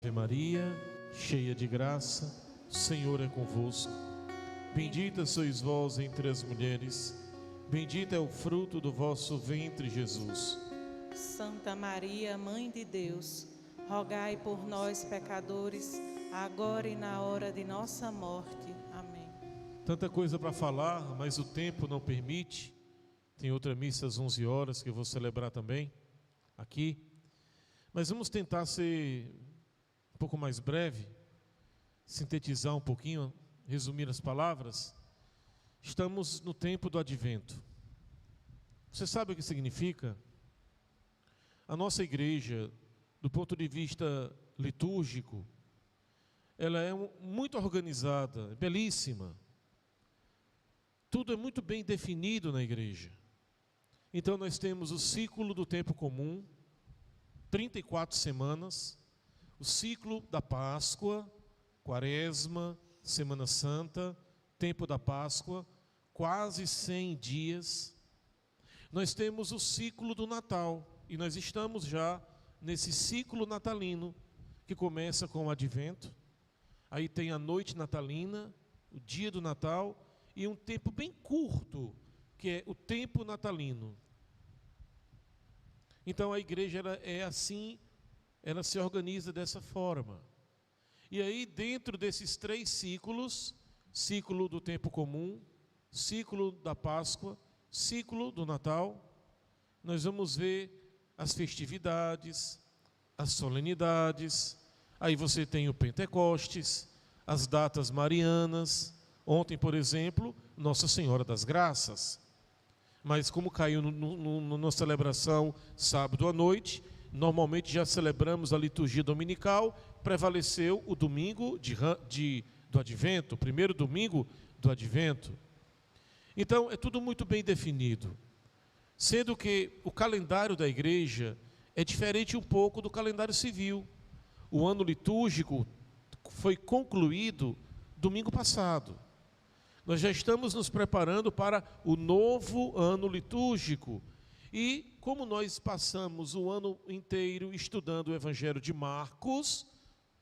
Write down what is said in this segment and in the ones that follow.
Ave Maria, cheia de graça, o Senhor é convosco. Bendita sois vós entre as mulheres, bendito é o fruto do vosso ventre, Jesus. Santa Maria, Mãe de Deus, rogai por nós, pecadores, agora e na hora de nossa morte. Amém. Tanta coisa para falar, mas o tempo não permite. Tem outra missa às 11 horas que eu vou celebrar também, aqui. Mas vamos tentar ser um pouco mais breve, sintetizar um pouquinho, resumir as palavras. Estamos no tempo do Advento. Você sabe o que significa? A nossa igreja, do ponto de vista litúrgico, ela é muito organizada, belíssima. Tudo é muito bem definido na igreja. Então nós temos o ciclo do tempo comum, 34 semanas, o ciclo da Páscoa, Quaresma, Semana Santa, tempo da Páscoa, quase 100 dias. Nós temos o ciclo do Natal, e nós estamos já nesse ciclo natalino, que começa com o Advento. Aí tem a noite natalina, o dia do Natal, e um tempo bem curto, que é o tempo natalino. Então a igreja ela é assim, ela se organiza dessa forma. E aí dentro desses 3 ciclos, ciclo do tempo comum, ciclo da Páscoa, ciclo do Natal, nós vamos ver as festividades, as solenidades. Aí você tem o Pentecostes, as datas marianas. Ontem, por exemplo, Nossa Senhora das Graças. Mas como caiu na celebração sábado à noite, normalmente já celebramos a liturgia dominical, prevaleceu o domingo do Advento, o primeiro domingo do Advento. Então é tudo muito bem definido, sendo que o calendário da igreja é diferente um pouco do calendário civil. O ano litúrgico foi concluído domingo passado. Nós já estamos nos preparando para o novo ano litúrgico. E como nós passamos o ano inteiro estudando o Evangelho de Marcos,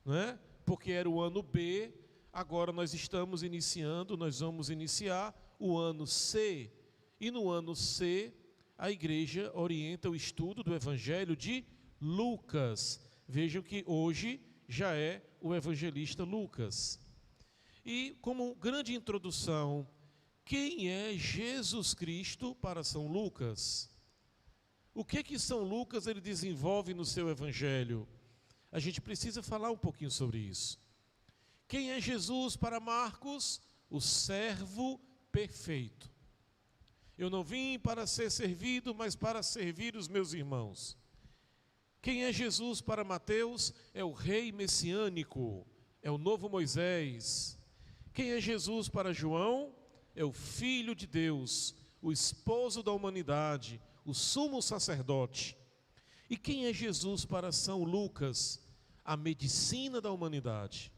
né, porque era o ano B, agora nós vamos iniciar o ano C. E no ano C, a igreja orienta o estudo do Evangelho de Lucas. Vejam que hoje já é o evangelista Lucas. E como grande introdução, quem é Jesus Cristo para São Lucas? O que São Lucas ele desenvolve no seu evangelho? A gente precisa falar um pouquinho sobre isso. Quem é Jesus para Marcos? O servo perfeito. Eu não vim para ser servido, mas para servir os meus irmãos. Quem é Jesus para Mateus? É o rei messiânico, é o novo Moisés. Quem é Jesus para João? É o Filho de Deus, o esposo da humanidade, o sumo sacerdote. E quem é Jesus para São Lucas? A medicina da humanidade.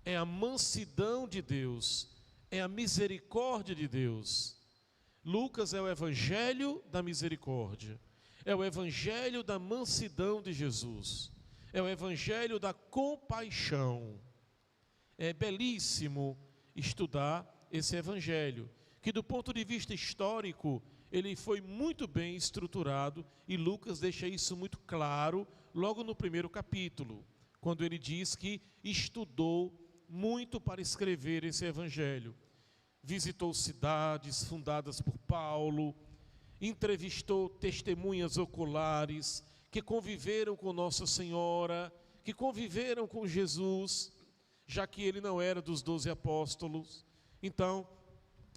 É a mansidão de Deus, é a misericórdia de Deus. Lucas é o evangelho da misericórdia, é o evangelho da mansidão de Jesus, é o evangelho da compaixão. É belíssimo estudar esse evangelho, que do ponto de vista histórico, ele foi muito bem estruturado, e Lucas deixa isso muito claro logo no primeiro capítulo, quando ele diz que estudou muito para escrever esse evangelho. Visitou cidades fundadas por Paulo, entrevistou testemunhas oculares que conviveram com Nossa Senhora, que conviveram com Jesus, já que ele não era dos 12 apóstolos. Então,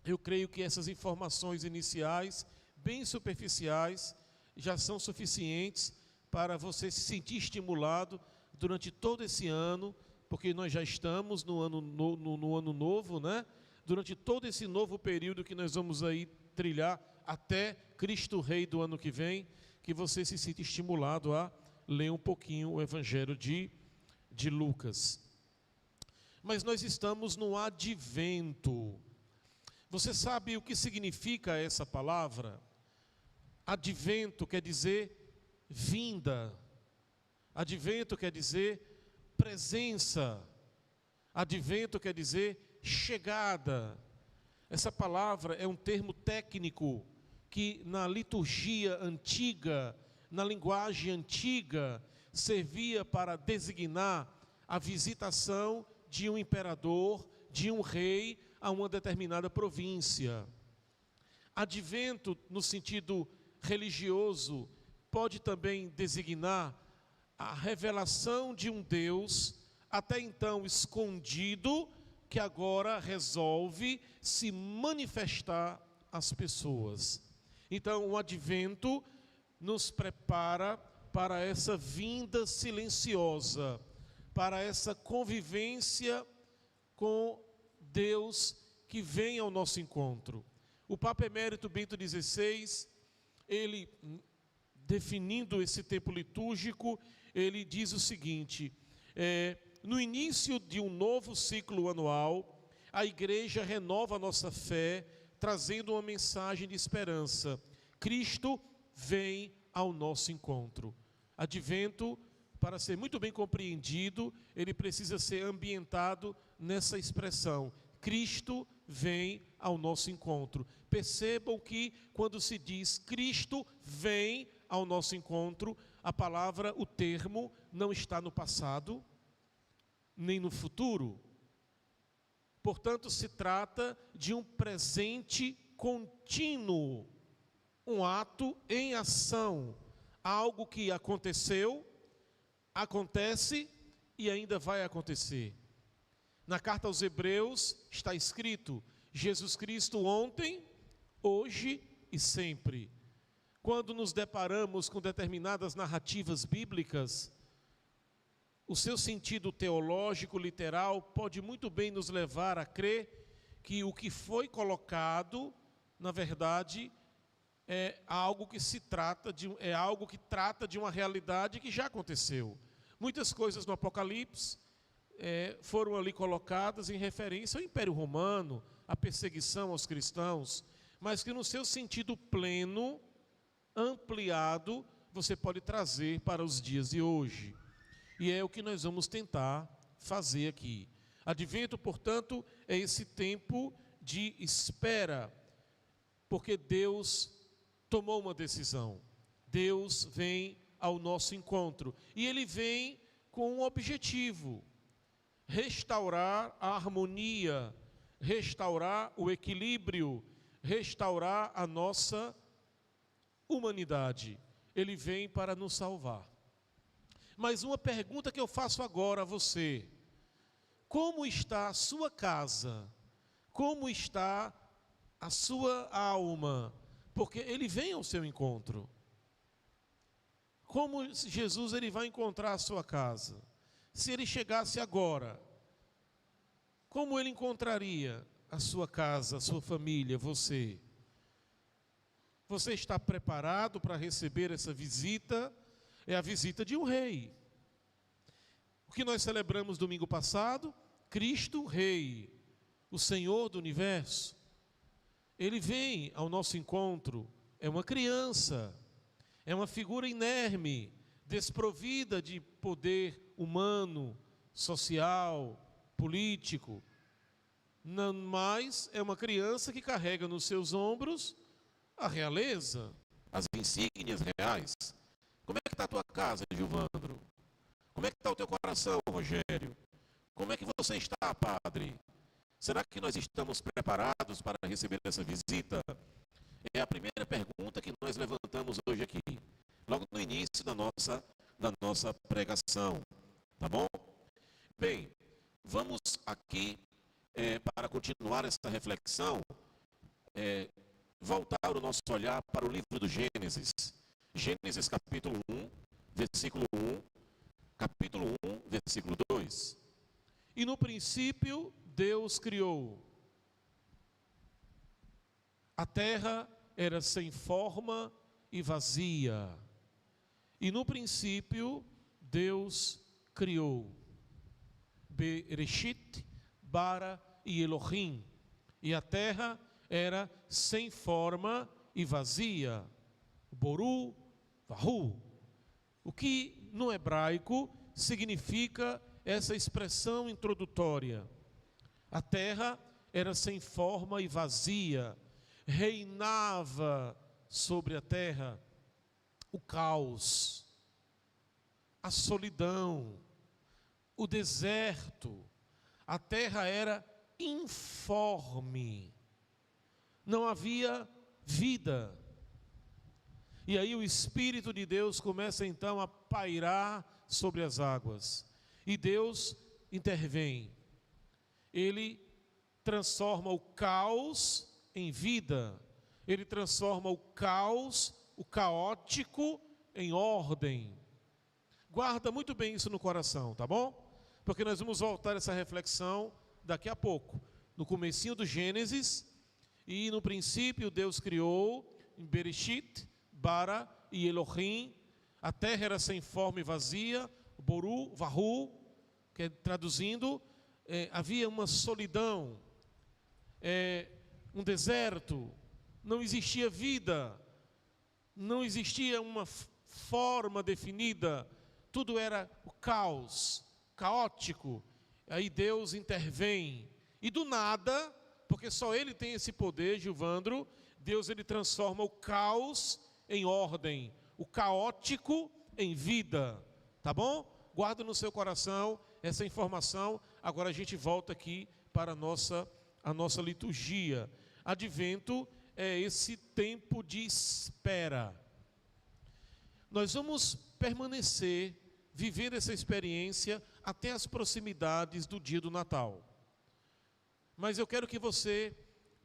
eu creio que essas informações iniciais, bem superficiais, já são suficientes para você se sentir estimulado durante todo esse ano, porque nós já estamos no ano novo, né? Durante todo esse novo período que nós vamos aí trilhar até Cristo Rei do ano que vem, que você se sinta estimulado a ler um pouquinho o Evangelho de Lucas. Mas nós estamos no Advento. Você sabe o que significa essa palavra? Advento quer dizer vinda. Advento quer dizer presença. Advento quer dizer chegada. Essa palavra é um termo técnico que na liturgia antiga, na linguagem antiga, servia para designar a visitação de um imperador, de um rei a uma determinada província. Advento, no sentido religioso, pode também designar a revelação de um Deus até então escondido, que agora resolve se manifestar às pessoas. Então, o Advento nos prepara para essa vinda silenciosa, para essa convivência com Deus que vem ao nosso encontro. O Papa Emérito Bento XVI, ele, definindo esse tempo litúrgico, ele diz o seguinte: no início de um novo ciclo anual, a Igreja renova a nossa fé, trazendo uma mensagem de esperança. Cristo vem ao nosso encontro. Advento, para ser muito bem compreendido, ele precisa ser ambientado nessa expressão: Cristo vem ao nosso encontro. Percebam que quando se diz Cristo vem ao nosso encontro, a palavra, o termo, não está no passado, nem no futuro. Portanto, se trata de um presente contínuo, um ato em ação, algo que aconteceu, acontece e ainda vai acontecer. Na carta aos Hebreus está escrito: Jesus Cristo ontem, hoje e sempre. Quando nos deparamos com determinadas narrativas bíblicas, o seu sentido teológico, literal, pode muito bem nos levar a crer que o que foi colocado, na verdade, é algo que trata de uma realidade que já aconteceu. Muitas coisas no Apocalipse foram ali colocadas em referência ao Império Romano, à perseguição aos cristãos, mas que no seu sentido pleno, ampliado, você pode trazer para os dias de hoje. E é o que nós vamos tentar fazer aqui. Advento, portanto, é esse tempo de espera, porque Deus tomou uma decisão. Deus vem ao nosso encontro. E Ele vem com um objetivo: restaurar a harmonia, restaurar o equilíbrio, restaurar a nossa humanidade. Ele vem para nos salvar. Mas uma pergunta que eu faço agora a você: como está a sua casa? Como está a sua alma? Porque Ele vem ao seu encontro. Como Jesus ele vai encontrar a sua casa? Se Ele chegasse agora, como Ele encontraria a sua casa, a sua família, você? Você está preparado para receber essa visita? É a visita de um rei. O que nós celebramos domingo passado? Cristo Rei, o Senhor do Universo. Ele vem ao nosso encontro, é uma criança, é uma figura inerme, desprovida de poder humano, social, político. Não mais é uma criança que carrega nos seus ombros a realeza, as insígnias reais. Como é que está a tua casa, Gilvandro? Como é que está o teu coração, Rogério? Como é que você está, padre? Será que nós estamos preparados para receber essa visita? É a primeira pergunta que nós levantamos hoje aqui, logo no início da nossa pregação, tá bom? Bem, vamos aqui, para continuar essa reflexão, voltar o nosso olhar para o livro do Gênesis. Gênesis capítulo 1, versículo 1, capítulo 1, versículo 2. E no princípio Deus criou. A terra era sem forma e vazia. E no princípio Deus criou. Bereshit, bara e Elohim. E a terra era sem forma e vazia. Boru, vahu. O que no hebraico significa essa expressão introdutória. A terra era sem forma e vazia, reinava sobre a terra o caos, a solidão, o deserto. A terra era informe, não havia vida. E aí o Espírito de Deus começa então a pairar sobre as águas, e Deus intervém. Ele transforma o caos em vida, ele transforma o caos, o caótico, em ordem. Guarda muito bem isso no coração, tá bom? Porque nós vamos voltar a essa reflexão daqui a pouco. No comecinho do Gênesis, e no princípio Deus criou, em Bereshit, Bara e Elohim, a terra era sem forma e vazia, Boru, Vahu, que é, traduzindo, havia uma solidão, um deserto, não existia vida, não existia uma forma definida, tudo era o caos, caótico. Aí Deus intervém, e do nada, porque só Ele tem esse poder, Gilvandro, Deus ele transforma o caos em ordem, o caótico em vida, tá bom? Guarda no seu coração essa informação. Agora a gente volta aqui para a nossa liturgia. Advento é esse tempo de espera. Nós vamos permanecer vivendo essa experiência até as proximidades do dia do Natal. Mas eu quero que você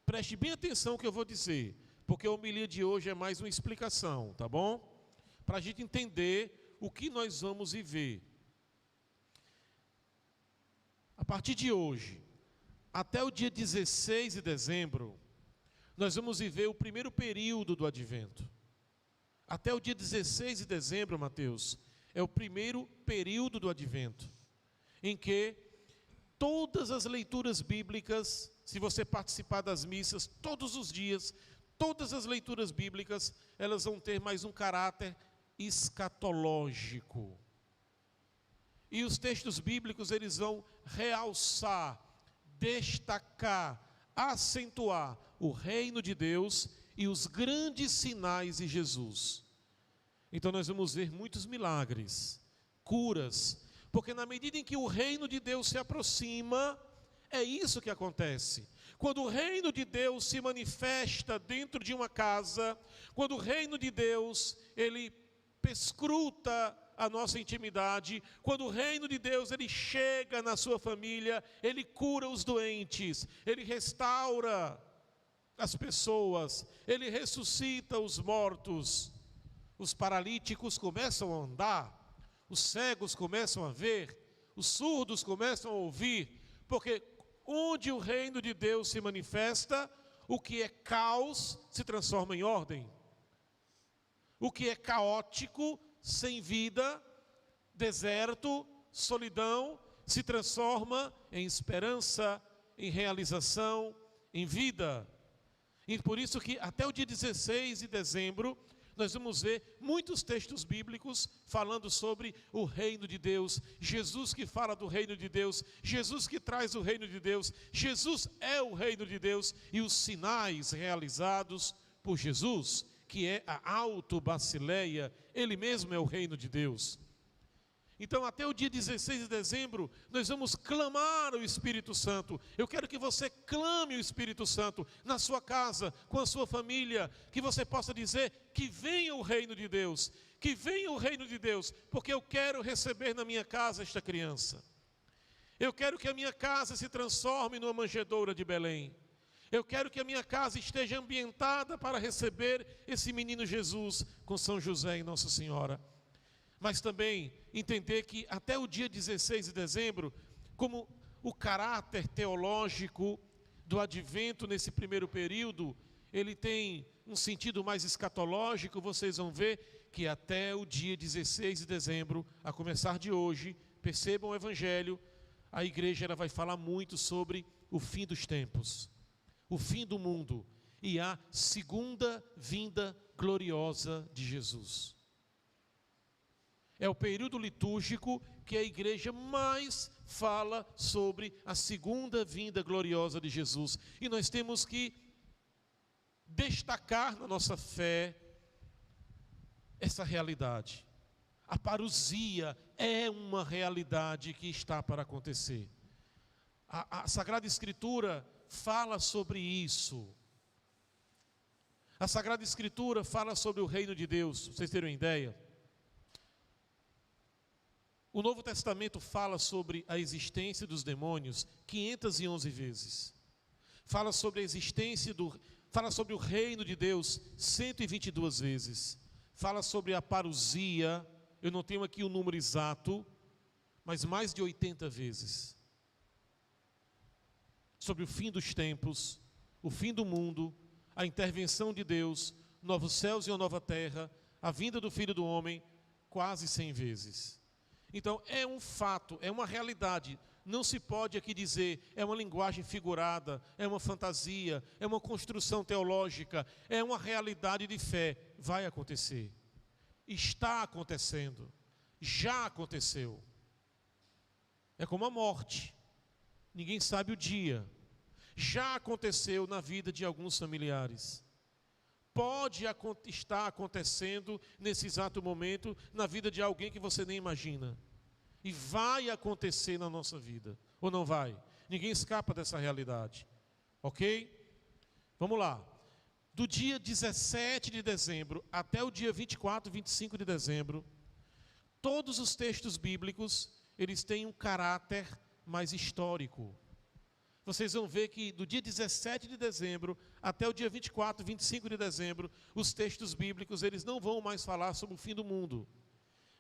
preste bem atenção no que eu vou dizer, porque a homilia de hoje é mais uma explicação, tá bom? Para a gente entender o que nós vamos viver. A partir de hoje, até o dia 16 de dezembro, nós vamos viver o primeiro período do Advento. Até o dia 16 de dezembro, Mateus, é o primeiro período do Advento, em que todas as leituras bíblicas, se você participar das missas todos os dias, todas as leituras bíblicas, elas vão ter mais um caráter escatológico. E os textos bíblicos, eles vão realçar, destacar, acentuar o reino de Deus e os grandes sinais de Jesus. Então nós vamos ver muitos milagres, curas, porque na medida em que o reino de Deus se aproxima, é isso que acontece. Quando o reino de Deus se manifesta dentro de uma casa, quando o reino de Deus, ele perscruta a nossa intimidade, quando o reino de Deus, ele chega na sua família, ele cura os doentes, ele restaura as pessoas, ele ressuscita os mortos, os paralíticos começam a andar, os cegos começam a ver, os surdos começam a ouvir, porque onde o reino de Deus se manifesta, o que é caos se transforma em ordem. O que é caótico, sem vida, deserto, solidão, se transforma em esperança, em realização, em vida. E por isso que até o dia 16 de dezembro, nós vamos ver muitos textos bíblicos falando sobre o reino de Deus, Jesus que fala do reino de Deus, Jesus que traz o reino de Deus, Jesus é o reino de Deus e os sinais realizados por Jesus, que é a autobacileia, ele mesmo é o reino de Deus. Então até o dia 16 de dezembro, nós vamos clamar o Espírito Santo. Eu quero que você clame o Espírito Santo na sua casa, com a sua família, que você possa dizer que venha o reino de Deus, que venha o reino de Deus, porque eu quero receber na minha casa esta criança. Eu quero que a minha casa se transforme numa manjedoura de Belém. Eu quero que a minha casa esteja ambientada para receber esse menino Jesus com São José e Nossa Senhora. Mas também entender que até o dia 16 de dezembro, como o caráter teológico do advento nesse primeiro período, ele tem um sentido mais escatológico, vocês vão ver que até o dia 16 de dezembro, a começar de hoje, percebam o Evangelho, a igreja ela vai falar muito sobre o fim dos tempos, o fim do mundo e a segunda vinda gloriosa de Jesus. É o período litúrgico que a igreja mais fala sobre a segunda vinda gloriosa de Jesus. E nós temos que destacar na nossa fé essa realidade. A parousia é uma realidade que está para acontecer. A Sagrada Escritura fala sobre isso. A Sagrada Escritura fala sobre o reino de Deus, pra vocês terem uma ideia. O Novo Testamento fala sobre a existência dos demônios 511 vezes. Fala sobre a existência fala sobre o reino de Deus 122 vezes. Fala sobre a parousia, eu não tenho aqui o número exato, mas mais de 80 vezes. Sobre o fim dos tempos, o fim do mundo, a intervenção de Deus, novos céus e uma nova terra, a vinda do Filho do Homem, quase 100 vezes. Então, é um fato, é uma realidade. Não se pode aqui dizer, é uma linguagem figurada, é uma fantasia, é uma construção teológica, é uma realidade de fé. Vai acontecer. Está acontecendo. Já aconteceu. É como a morte. Ninguém sabe o dia. Já aconteceu na vida de alguns familiares. Pode estar acontecendo nesse exato momento na vida de alguém que você nem imagina. E vai acontecer na nossa vida. Ou não vai? Ninguém escapa dessa realidade. Ok? Vamos lá. Do dia 17 de dezembro até o dia 24, 25 de dezembro, todos os textos bíblicos, eles têm um caráter mais histórico. Vocês vão ver que do dia 17 de dezembro até o dia 24, 25 de dezembro, os textos bíblicos, eles não vão mais falar sobre o fim do mundo,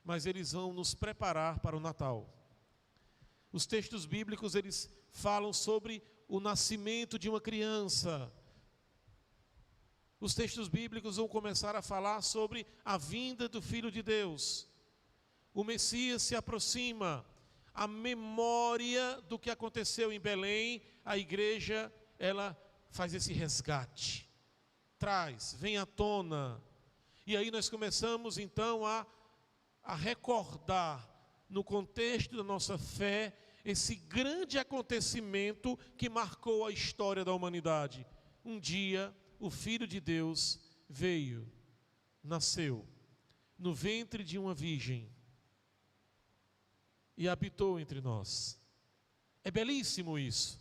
mas eles vão nos preparar para o Natal. Os textos bíblicos, eles falam sobre o nascimento de uma criança. Os textos bíblicos vão começar a falar sobre a vinda do Filho de Deus. O Messias se aproxima. A memória do que aconteceu em Belém, a igreja, ela faz esse resgate. Traz, vem à tona. E aí nós começamos então a recordar, no contexto da nossa fé, esse grande acontecimento que marcou a história da humanidade. Um dia, o Filho de Deus veio, nasceu, no ventre de uma virgem, e habitou entre nós. É belíssimo isso.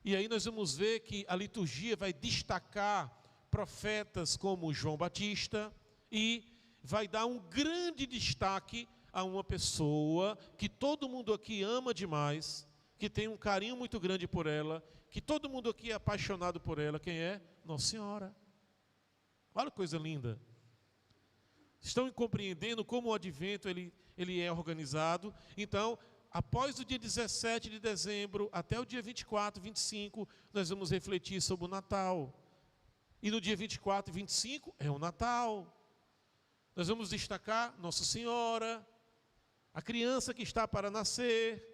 E aí nós vamos ver que a liturgia vai destacar profetas como João Batista e vai dar um grande destaque a uma pessoa que todo mundo aqui ama demais, que tem um carinho muito grande por ela, que todo mundo aqui é apaixonado por ela. Quem é? Nossa Senhora. Olha que coisa linda. Estão compreendendo como o advento ele é organizado? Então, após o dia 17 de dezembro, até o dia 24, 25, nós vamos refletir sobre o Natal. E no dia 24 e 25 é o Natal. Nós vamos destacar Nossa Senhora, a criança que está para nascer,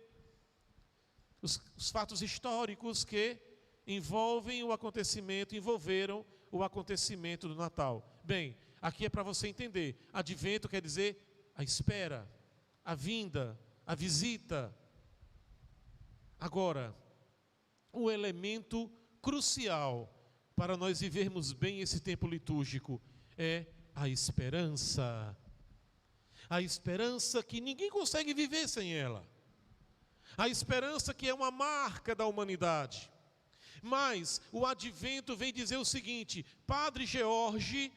os fatos históricos que envolveram o acontecimento do Natal. Bem, aqui é para você entender. Advento quer dizer a espera, a vinda, a visita. Agora, um elemento crucial para nós vivermos bem esse tempo litúrgico é a esperança. A esperança que ninguém consegue viver sem ela. A esperança que é uma marca da humanidade. Mas o advento vem dizer o seguinte: Padre George,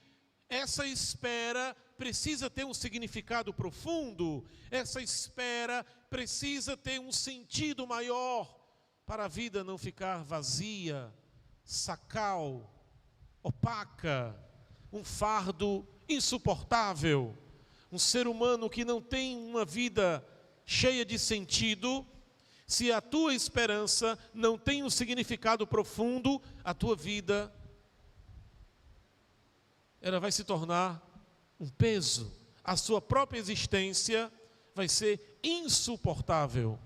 essa espera precisa ter um significado profundo, essa espera precisa ter um sentido maior, para a vida não ficar vazia, sacal, opaca, um fardo insuportável, um ser humano que não tem uma vida cheia de sentido. Se a tua esperança não tem um significado profundo, a tua vida, ela vai se tornar um peso. A sua própria existência vai ser insuportável.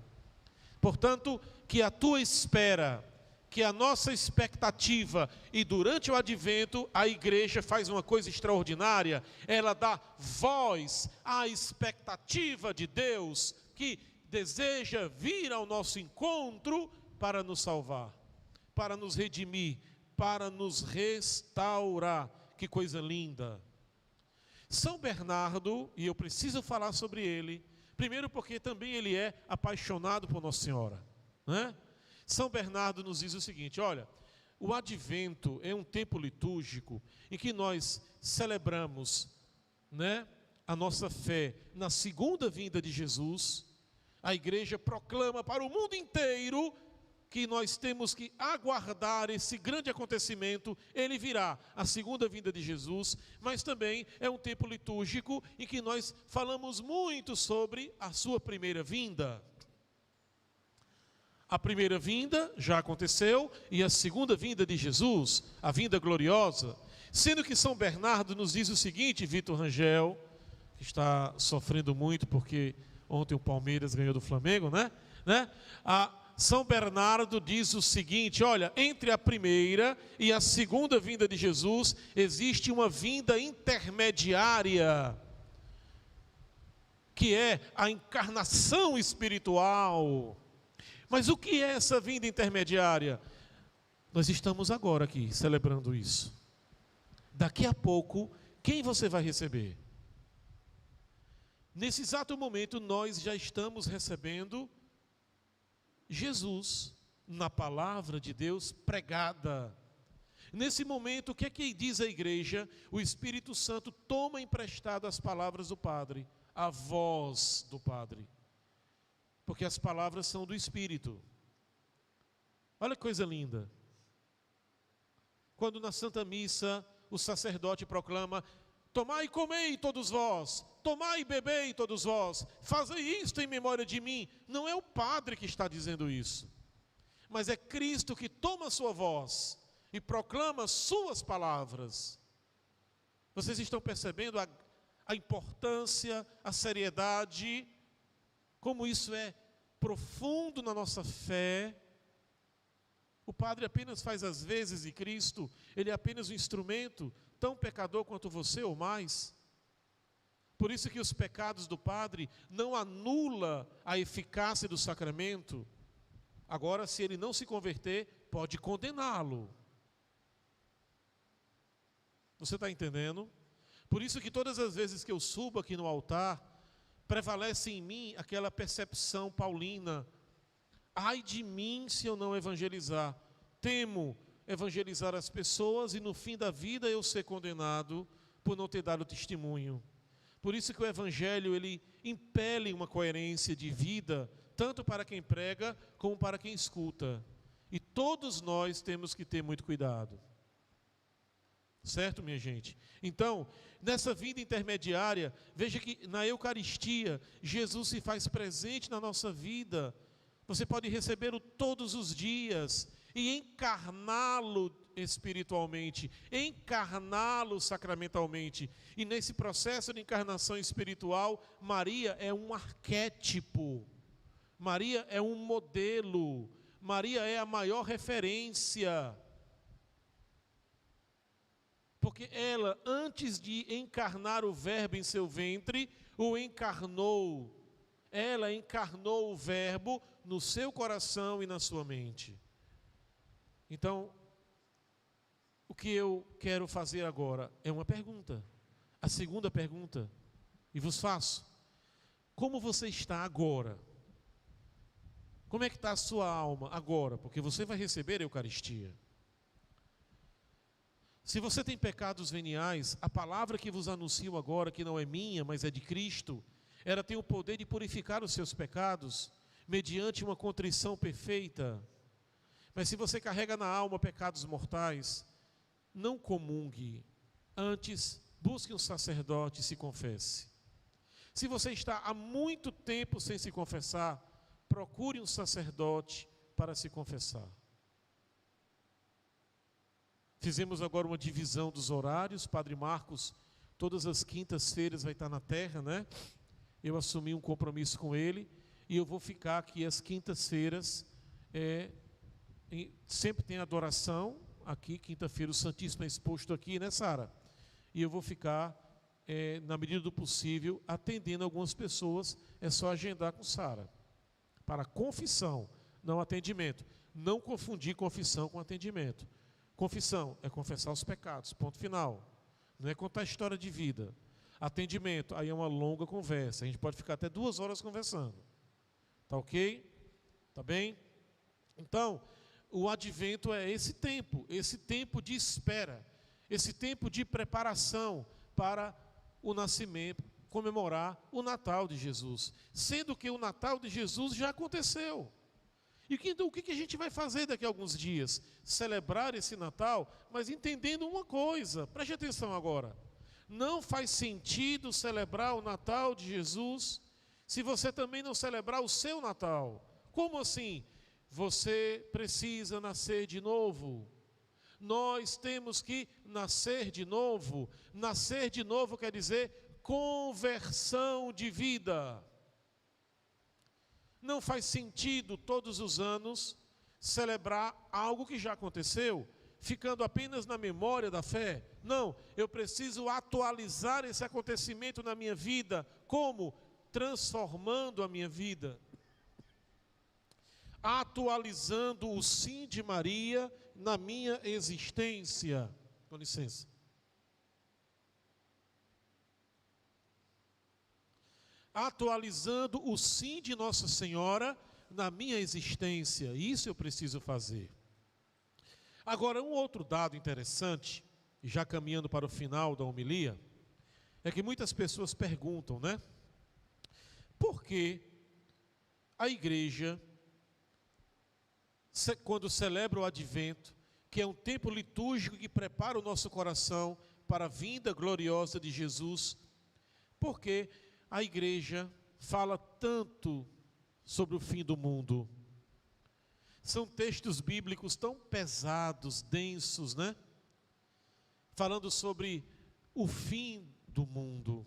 Portanto, que a tua espera que a nossa expectativa, e durante o advento a igreja faz uma coisa extraordinária, ela dá voz à expectativa de Deus, que deseja vir ao nosso encontro para nos salvar, para nos redimir, para nos restaurar. Que coisa linda! São Bernardo, e eu preciso falar sobre ele, primeiro porque também ele é apaixonado por Nossa Senhora, né? São Bernardo nos diz o seguinte: olha, o advento é um tempo litúrgico em que nós celebramos, né, a nossa fé na segunda vinda de Jesus. A igreja proclama para o mundo inteiro que nós temos que aguardar esse grande acontecimento. Ele virá, a segunda vinda de Jesus, mas também é um tempo litúrgico em que nós falamos muito sobre a sua primeira vinda. A primeira vinda já aconteceu, e a segunda vinda de Jesus, a vinda gloriosa. Sendo que São Bernardo nos diz o seguinte, Vitor Rangel, que está sofrendo muito porque ontem o Palmeiras ganhou do Flamengo, né? São Bernardo diz o seguinte: olha, entre a primeira e a segunda vinda de Jesus, existe uma vinda intermediária, que é a encarnação espiritual. Mas o que é essa vinda intermediária? Nós estamos agora aqui celebrando isso. Daqui a pouco, quem você vai receber? Nesse exato momento, nós já estamos recebendo Jesus na palavra de Deus pregada. Nesse momento, o que é que diz a igreja? O Espírito Santo toma emprestado as palavras do Padre, a voz do Padre. Porque as palavras são do Espírito. Olha que coisa linda. Quando na Santa Missa o sacerdote proclama: tomai e comei todos vós, tomai e bebei todos vós, fazei isto em memória de mim. Não é o Padre que está dizendo isso, mas é Cristo que toma a sua voz e proclama suas palavras. Vocês estão percebendo a importância, a seriedade, como isso é profundo na nossa fé? O Padre apenas faz as vezes de Cristo, ele é apenas um instrumento, tão pecador quanto você ou mais. Por isso que os pecados do Padre não anula a eficácia do sacramento. Agora, se ele não se converter, pode condená-lo. Você está entendendo? Por isso que todas as vezes que eu subo aqui no altar, prevalece em mim aquela percepção paulina: ai de mim se eu não evangelizar. Temo evangelizar as pessoas e no fim da vida eu ser condenado por não ter dado testemunho. Por isso que o Evangelho, ele impele uma coerência de vida, tanto para quem prega como para quem escuta. E todos nós temos que ter muito cuidado. Certo, minha gente? Então, nessa vida intermediária, veja que na Eucaristia, Jesus se faz presente na nossa vida. Você pode recebê-lo todos os dias e encarná-lo espiritualmente, encarná-lo sacramentalmente. E nesse processo de encarnação espiritual, Maria é um arquétipo, Maria é um modelo, Maria é a maior referência. Porque ela, antes de encarnar o Verbo em seu ventre, o encarnou. Ela encarnou o Verbo no seu coração e na sua mente. Então, o que eu quero fazer agora é uma pergunta. A segunda pergunta, e vos faço: como você está agora? Como é que está a sua alma agora? Porque você vai receber a Eucaristia. Se você tem pecados veniais, a palavra que vos anuncio agora, que não é minha, mas é de Cristo, ela tem o poder de purificar os seus pecados, mediante uma contrição perfeita. Mas se você carrega na alma pecados mortais, não comungue, antes busque um sacerdote e se confesse. Se você está há muito tempo sem se confessar, procure um sacerdote para se confessar. Fizemos agora uma divisão dos horários. Padre Marcos, todas as quintas-feiras vai estar na terra, né? Eu assumi um compromisso com ele e eu vou ficar aqui às quintas-feiras sempre tem adoração aqui, quinta-feira o Santíssimo é exposto aqui, né, Sara? E eu vou ficar, na medida do possível, atendendo algumas pessoas. É só agendar com Sara. Para confissão, não atendimento. Não confundir confissão com atendimento. Confissão é confessar os pecados, ponto final. Não é contar história de vida. Atendimento, aí é uma longa conversa. A gente pode ficar até 2 horas conversando. Tá ok? Tá bem? Então, o advento é esse tempo de espera, esse tempo de preparação para o nascimento, comemorar o Natal de Jesus. Sendo que o Natal de Jesus já aconteceu. E então, o que a gente vai fazer daqui a alguns dias? Celebrar esse Natal, mas entendendo uma coisa, preste atenção agora. Não faz sentido celebrar o Natal de Jesus se você também não celebrar o seu Natal. Como assim? Você precisa nascer de novo. Nós temos que nascer de novo. Nascer de novo quer dizer conversão de vida. Não faz sentido todos os anos celebrar algo que já aconteceu, ficando apenas na memória da fé. Não, eu preciso atualizar esse acontecimento na minha vida. Como? Transformando a minha vida. Atualizando o sim de Maria na minha existência. Com licença. Atualizando o sim de Nossa Senhora na minha existência. Isso eu preciso fazer. Agora, um outro dado interessante, já caminhando para o final da homilia, é que muitas pessoas perguntam, né? Por que a igreja, quando celebra o advento, que é um tempo litúrgico que prepara o nosso coração para a vinda gloriosa de Jesus, por que a igreja fala tanto sobre o fim do mundo? São textos bíblicos tão pesados, densos, né? Falando sobre o fim do mundo.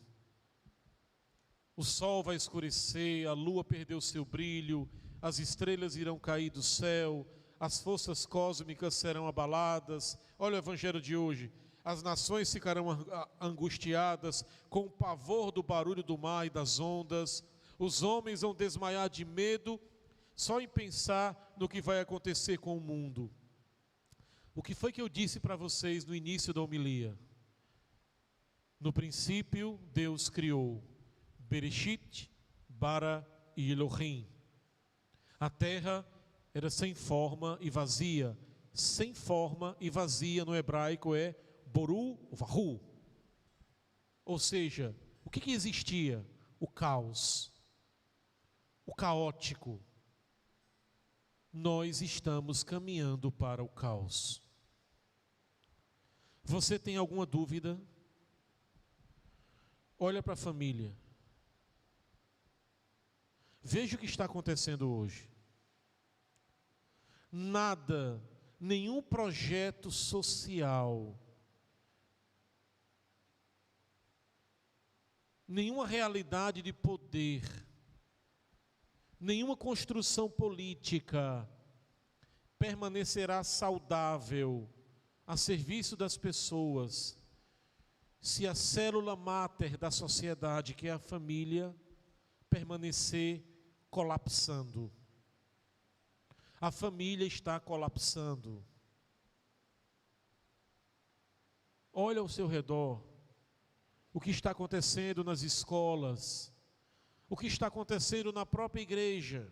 O sol vai escurecer, a lua perdeu seu brilho, as estrelas irão cair do céu, as forças cósmicas serão abaladas. Olha o evangelho de hoje. As nações ficarão angustiadas com o pavor do barulho do mar e das ondas. Os homens vão desmaiar de medo só em pensar no que vai acontecer com o mundo. O que foi que eu disse para vocês no início da homilia? No princípio, Deus criou Bereshit, Bara e Elohim. A terra era sem forma e vazia. Sem forma e vazia no hebraico é Boru Vahu. Ou seja, o que existia? O caos. O caótico. Nós estamos caminhando para o caos. Você tem alguma dúvida? Olha para a família. Veja o que está acontecendo hoje. Nada, nenhum projeto social, nenhuma realidade de poder, nenhuma construção política permanecerá saudável a serviço das pessoas se a célula máter da sociedade, que é a família, permanecer colapsando. A família está colapsando. Olha ao seu redor o que está acontecendo nas escolas, o que está acontecendo na própria igreja,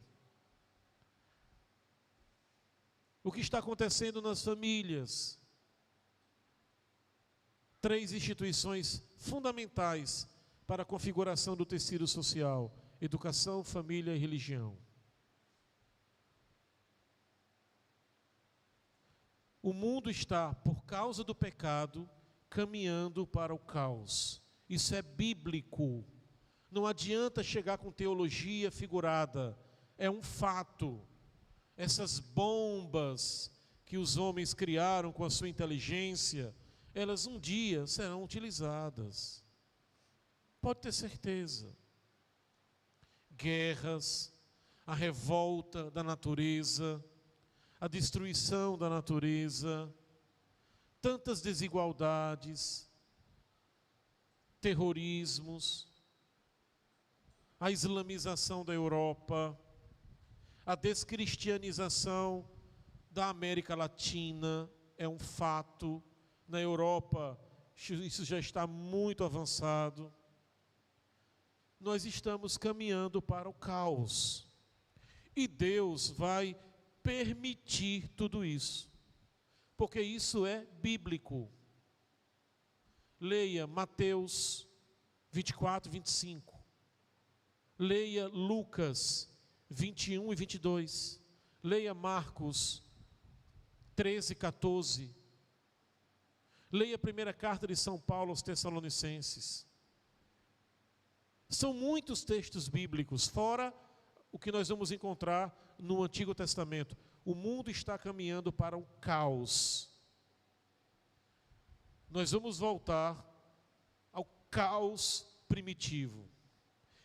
o que está acontecendo nas famílias. 3 instituições fundamentais para a configuração do tecido social: educação, família e religião. O mundo está, por causa do pecado, caminhando para o caos. Isso é bíblico. Não adianta chegar com teologia figurada. É um fato. Essas bombas que os homens criaram com a sua inteligência, elas um dia serão utilizadas. Pode ter certeza. Guerras, a revolta da natureza, a destruição da natureza, tantas desigualdades, terrorismos, a islamização da Europa, a descristianização da América Latina é um fato. Na Europa, isso já está muito avançado. Nós estamos caminhando para o caos. E Deus vai permitir tudo isso, porque isso é bíblico. Leia Mateus 24, 25. Leia Lucas 21 e 22. Leia Marcos 13, 14. Leia a primeira carta de São Paulo aos Tessalonicenses. São muitos textos bíblicos, fora o que nós vamos encontrar no Antigo Testamento. O mundo está caminhando para o caos. Nós vamos voltar ao caos primitivo.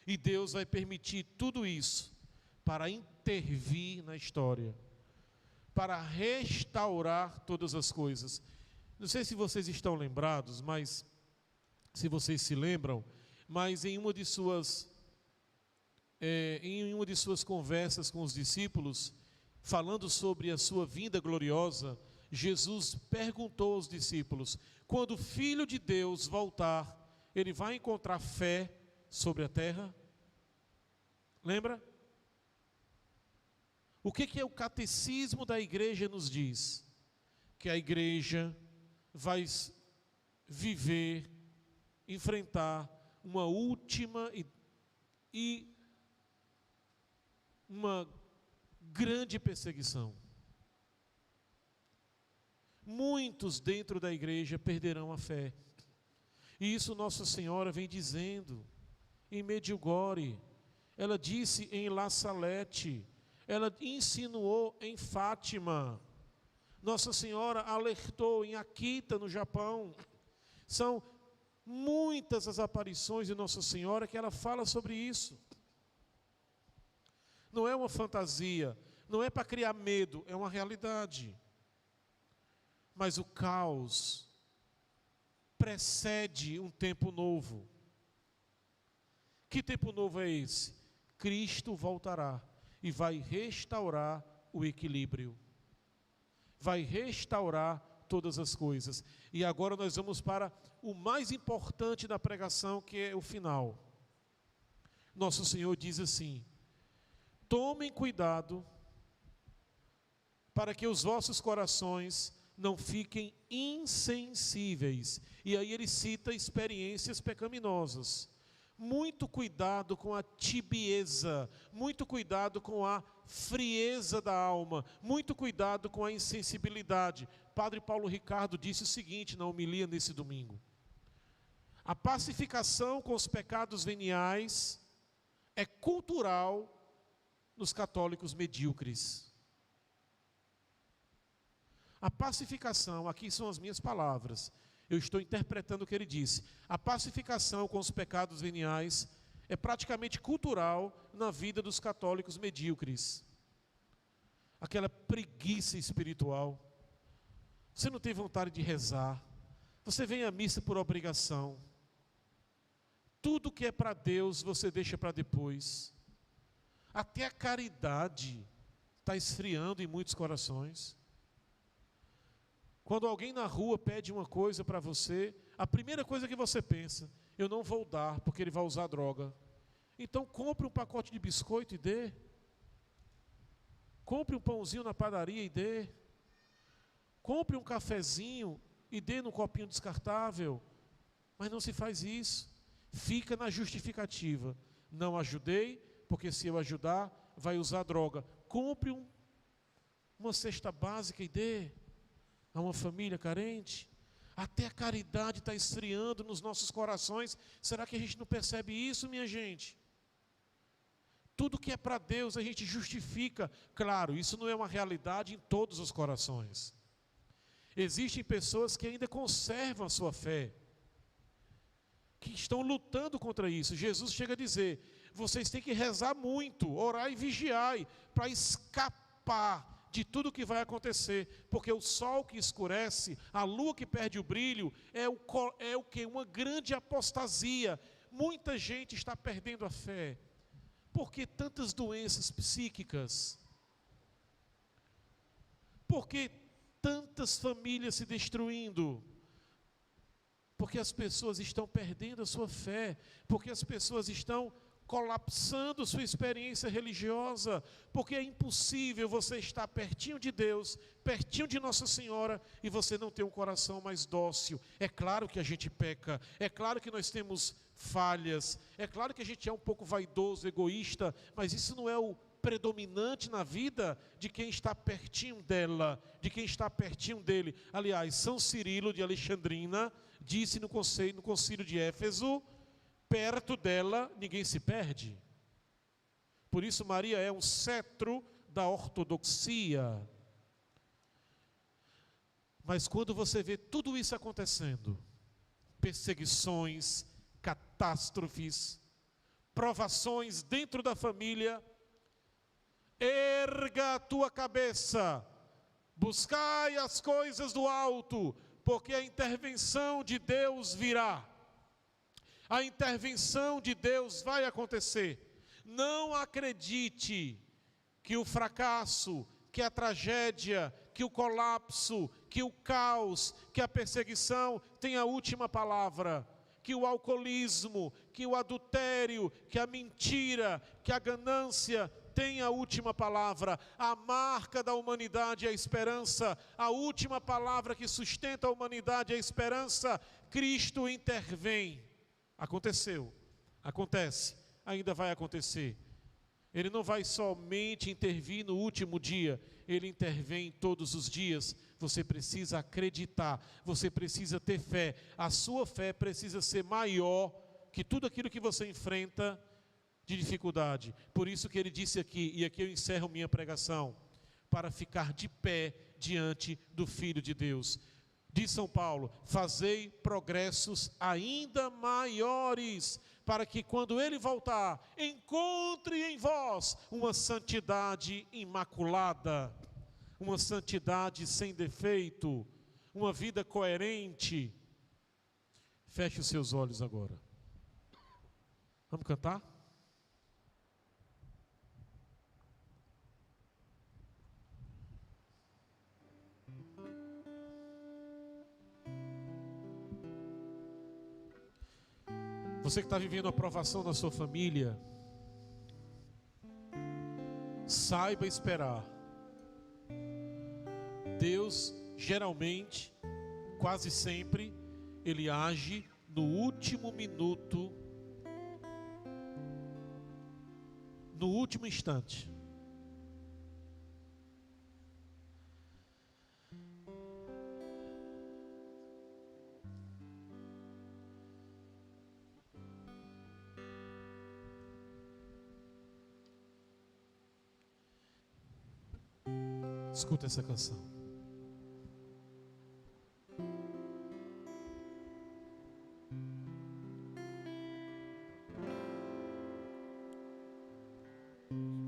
E Deus vai permitir tudo isso para intervir na história, para restaurar todas as coisas. Não sei se vocês estão lembrados, mas se vocês se lembram, mas em uma de suas conversas com os discípulos, falando sobre a sua vinda gloriosa, Jesus perguntou aos discípulos: quando o Filho de Deus voltar, ele vai encontrar fé sobre a terra? Lembra? O que o catecismo da igreja nos diz? Que a igreja vai viver, enfrentar uma última e uma grande perseguição. Muitos dentro da igreja perderão a fé. E isso Nossa Senhora vem dizendo em Medjugorje. Ela disse em La Salette. Ela insinuou em Fátima. Nossa Senhora alertou em Akita, no Japão. São muitas as aparições de Nossa Senhora que ela fala sobre isso. Não é uma fantasia, não é para criar medo, é uma realidade. Mas o caos precede um tempo novo. Que tempo novo é esse? Cristo voltará e vai restaurar o equilíbrio. Vai restaurar todas as coisas. E agora nós vamos para o mais importante da pregação, que é o final. Nosso Senhor diz assim: tomem cuidado para que os vossos corações não fiquem insensíveis. E aí ele cita experiências pecaminosas. Muito cuidado com a tibieza, muito cuidado com a frieza da alma, muito cuidado com a insensibilidade. Padre Paulo Ricardo disse o seguinte na homilia nesse domingo: a pacificação com os pecados veniais é cultural nos católicos medíocres. A pacificação, aqui são as minhas palavras, eu estou interpretando o que ele disse. A pacificação com os pecados veniais é praticamente cultural na vida dos católicos medíocres. Aquela preguiça espiritual. Você não tem vontade de rezar. Você vem à missa por obrigação. Tudo que é para Deus você deixa para depois. Até a caridade está esfriando em muitos corações. Quando alguém na rua pede uma coisa para você, a primeira coisa que você pensa: eu não vou dar porque ele vai usar droga. Então compre um pacote de biscoito e dê. Compre um pãozinho na padaria e dê. Compre um cafezinho e dê num copinho descartável. Mas não se faz isso. Fica na justificativa: não ajudei, porque se eu ajudar, vai usar droga. Compre uma cesta básica e dê a uma família carente. Até a caridade está esfriando nos nossos corações. Será que a gente não percebe isso, minha gente? Tudo que é para Deus a gente justifica. Claro, isso não é uma realidade em todos os corações. Existem pessoas que ainda conservam a sua fé, que estão lutando contra isso. Jesus chega a dizer: vocês têm que rezar muito, orar e vigiar, para escapar de tudo que vai acontecer, porque o sol que escurece, a lua que perde o brilho, é o que? Uma grande apostasia. Muita gente está perdendo a fé. Por que tantas doenças psíquicas? Por que tantas famílias se destruindo? Porque as pessoas estão perdendo a sua fé, porque as pessoas estão colapsando sua experiência religiosa, porque é impossível você estar pertinho de Deus, pertinho de Nossa Senhora, e você não ter um coração mais dócil. É claro que a gente peca, é claro que nós temos falhas, é claro que a gente é um pouco vaidoso, egoísta, mas isso não é o predominante na vida de quem está pertinho dela, de quem está pertinho dele. Aliás, São Cirilo de Alexandrina disse no concílio de Éfeso: perto dela ninguém se perde. Por isso Maria é um cetro da ortodoxia. Mas quando você vê tudo isso acontecendo, perseguições, catástrofes, provações dentro da família, erga a tua cabeça, buscai as coisas do alto, porque a intervenção de Deus virá. A intervenção de Deus vai acontecer. Não acredite que o fracasso, que a tragédia, que o colapso, que o caos, que a perseguição tem a última palavra. Que o alcoolismo, que o adultério, que a mentira, que a ganância tem a última palavra. A marca da humanidade é a esperança. A última palavra que sustenta a humanidade é a esperança. Cristo intervém. Aconteceu, acontece, ainda vai acontecer. Ele não vai somente intervir no último dia, Ele intervém todos os dias. Você precisa acreditar, você precisa ter fé. A sua fé precisa ser maior que tudo aquilo que você enfrenta de dificuldade. Por isso que ele disse aqui, e aqui eu encerro minha pregação, para ficar de pé diante do Filho de Deus. Diz São Paulo: fazei progressos ainda maiores, para que quando Ele voltar, encontre em vós uma santidade imaculada, uma santidade sem defeito, uma vida coerente. Feche os seus olhos agora. Vamos cantar? Você que está vivendo a provação na sua família, saiba esperar. Deus, geralmente, quase sempre, Ele age no último minuto, no último instante. Escuta essa canção.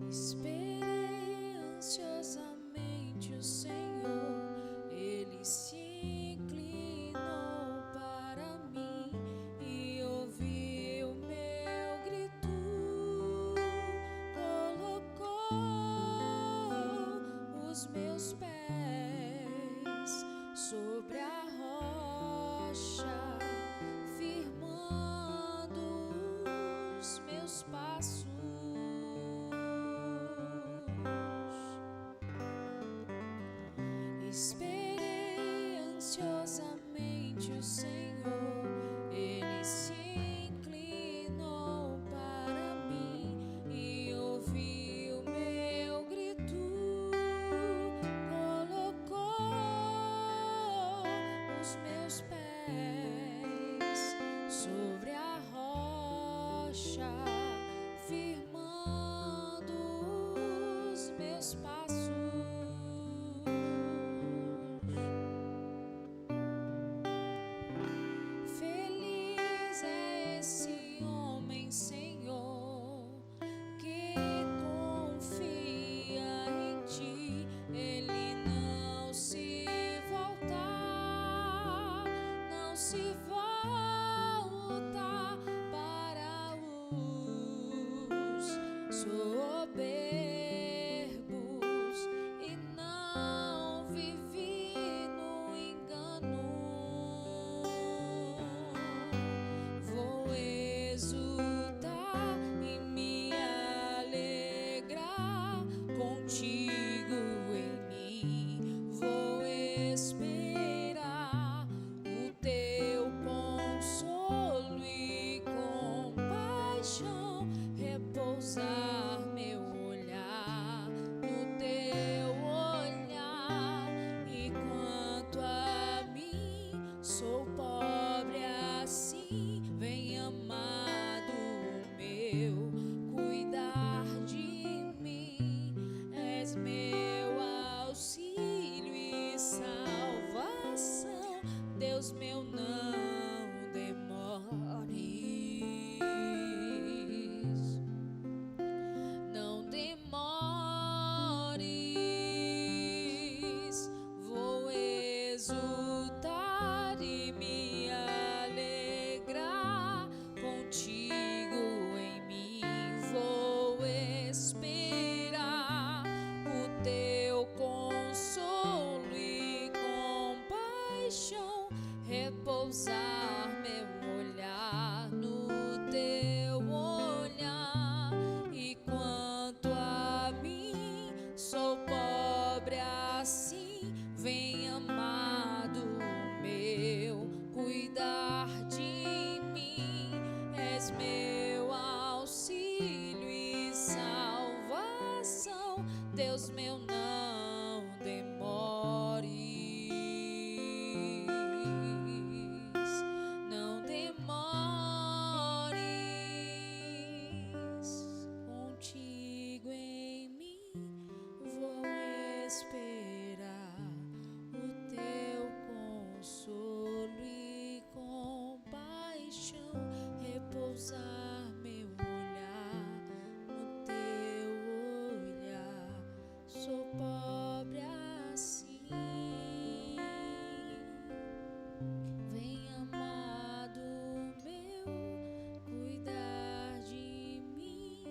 Esperei ansiosamente o Senhor, Ele se inclinou para mim e ouviu meu grito, colocou os meus pés sobre a rocha, firmando os meus passos. Esperei ansiosamente o Senhor, Ele se inclinou para mim e ouviu meu grito, colocou os meus pés sobre a rocha, firmando os meus passos. exultar e me alegrar. Contigo em mim vou esperar o teu consolo e compaixão, repousar meu olhar no teu olhar. E quanto a mim, sou pobre assim, vem amado meu, cuidar de mim. És meu auxílio e salvação, Deus meu, não demores, não demores. Contigo em mim vou esperar o teu consolo e compaixão, repousar meu olhar no teu olhar. Sou pobre assim, vem amado meu, cuidar de mim.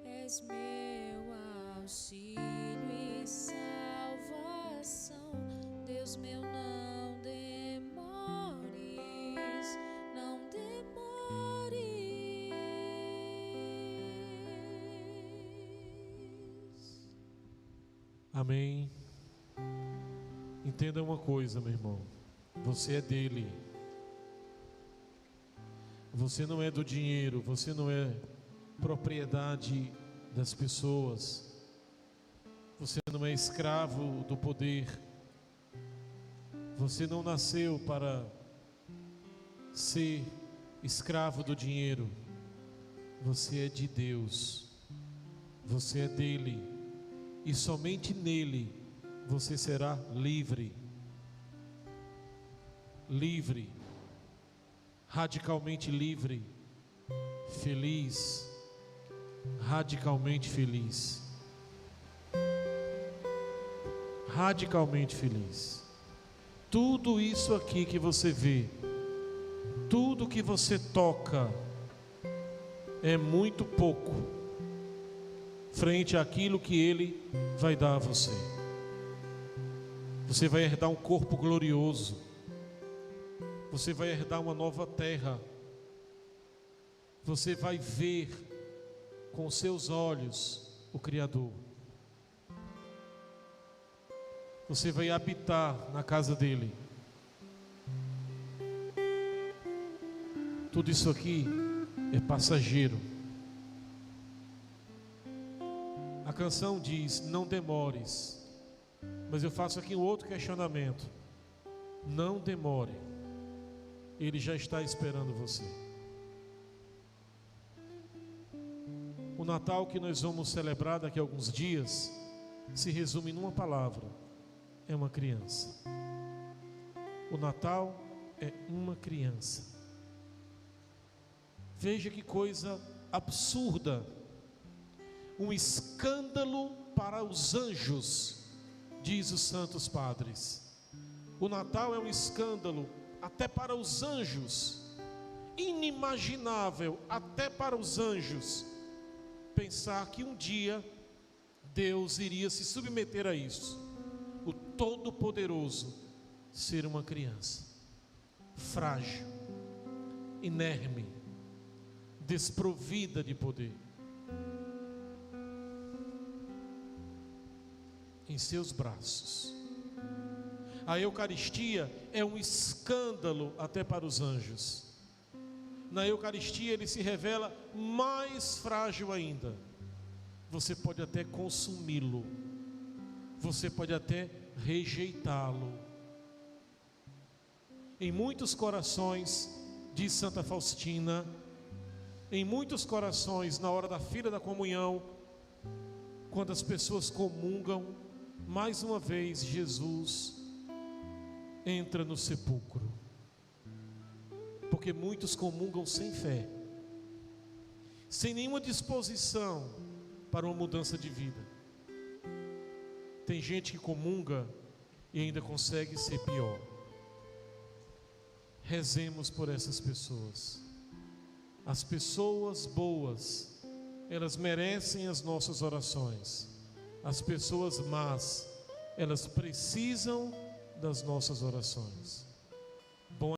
És meu auxílio e salvação, Deus meu, não demores, não demores. Amém. Entenda uma coisa, meu irmão. Você é dele. Você não é do dinheiro. Você não é propriedade das pessoas. Você não é escravo do poder. Você não nasceu para ser escravo do dinheiro. Você é de Deus. Você é dele. E somente nele você será livre. Livre. Radicalmente livre. Feliz. Radicalmente feliz. Radicalmente feliz. Tudo isso aqui que você vê, tudo que você toca, é muito pouco frente àquilo que Ele vai dar a você. Você vai herdar um corpo glorioso. Você vai herdar uma nova terra. Você vai ver com seus olhos o Criador. Você vai habitar na casa dele. Tudo isso aqui é passageiro. A canção diz: não demores. Mas eu faço aqui um outro questionamento. Não demore. Ele já está esperando você. O Natal que nós vamos celebrar daqui a alguns dias se resume numa palavra: é uma criança. O Natal é uma criança. Veja que coisa absurda. Um escândalo para os anjos, diz os santos padres. O Natal é um escândalo até para os anjos. Inimaginável até para os anjos pensar que um dia Deus iria se submeter a isso. O Todo-Poderoso ser uma criança frágil, inerme, desprovida de poder. Em seus braços. A Eucaristia é um escândalo até para os anjos. Na Eucaristia ele se revela mais frágil ainda. Você pode até consumi-lo. Você pode até rejeitá-lo. Em muitos corações, diz Santa Faustina, em muitos corações, na hora da fila da comunhão, quando as pessoas comungam, mais uma vez Jesus entra no sepulcro. Porque muitos comungam sem fé, sem nenhuma disposição para uma mudança de vida. Tem gente que comunga e ainda consegue ser pior. Rezemos por essas pessoas. As pessoas boas, elas merecem as nossas orações. As pessoas más, elas precisam das nossas orações.